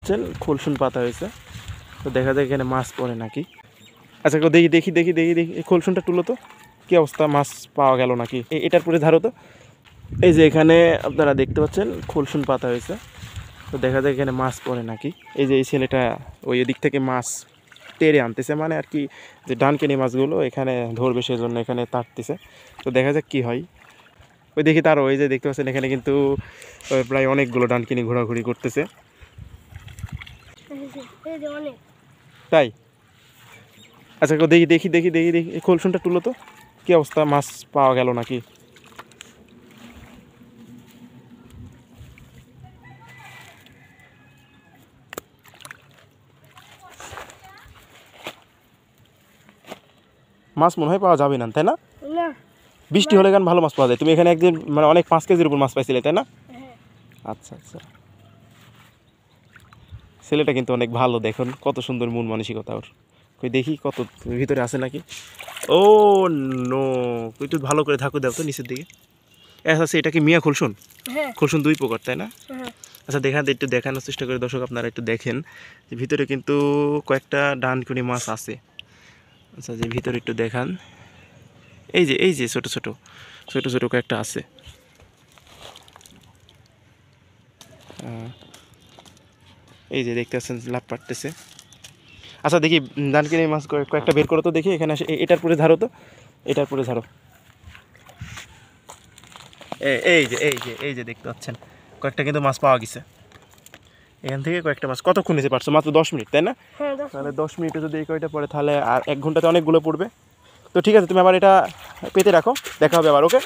পাচ্ছেন খোলসুন পাতা হয়েছে, তো দেখা যায় এখানে মাছ পড়ে নাকি। আচ্ছা দেখি দেখি দেখি দেখি দেখি এই খোলসুনটা তুলো তো, কী অবস্থা, মাছ পাওয়া গেল নাকি? এটার পরে ধারো তো। এই যে এখানে আপনারা দেখতে পাচ্ছেন খোলসুন পাতা হয়েছে, তো দেখা যায় এখানে মাছ পড়ে নাকি। এই যে এই ছেলেটা ওই দিক থেকে মাছ টেরে আনতেছে, মানে আর কি যে ডানকেনি মাছগুলো এখানে ধরবে সেজন্য এখানে তাড়তেছে, তো দেখা যাক কী হয়। ওই দেখি তারও ওই যে দেখতে পাচ্ছেন এখানে কিন্তু প্রায় অনেকগুলো ডানকিনি ঘোরাঘুরি করতেছে। তাই আচ্ছা দেখি দেখি দেখি দেখি দেখি এই খোলসুনটা তুলো তো, কী অবস্থা, মাছ পাওয়া গেল নাকি? মাছ মনে হয় পাওয়া যাবে না, তাই না? বৃষ্টি হলে কেন ভালো মাছ পাওয়া যায়। তুমি এখানে একদিন মানে অনেক 5 কেজির উপর মাছ পাইছিলে, তাই না? আচ্ছা আচ্ছা, ছেলেটা কিন্তু অনেক ভালো, দেখুন কত সুন্দর মন মানসিকতা ওর। কই দেখি কত ভিতরে আছে নাকি। ও নো, একটু ভালো করে থাকো, দাও তো নিচের দিকে। আচ্ছা এটা কি মিয়া খোলসুন? খোলসুন 2 প্রকার, তাই না? আচ্ছা একটু দেখানোর চেষ্টা করে দর্শক, আপনারা একটু দেখেন যে ভিতরে কিন্তু কয়েকটা ডানকুনি মাছ আছে। আচ্ছা যে ভিতরে একটু দেখান, এই যে ছোট ছোট ছোট ছোট কয়েকটা আছে। এই যে দেখতে পাচ্ছেন লাভ পাটতেছে। আচ্ছা দেখি ডানকিনি মাছ কয়েকটা বের করো তো দেখি, এখানে আসে এটার পরে ধারো তো, এটার পরে ধারো। এই যে দেখতে পাচ্ছেন কয়েকটা কিন্তু মাছ পাওয়া গেছে এখান থেকে। কয়েকটা মাছ কতক্ষণ নিতে পারছো? মাত্র 10 মিনিট, তাই না? তাহলে 10 মিনিটে যদি এই কয়টা পড়ে তাহলে আর 1 ঘন্টাতে অনেকগুলো পড়বে। তো ঠিক আছে, তুমি আবার এটা পেতে রাখো, দেখা হবে আবার, ওকে।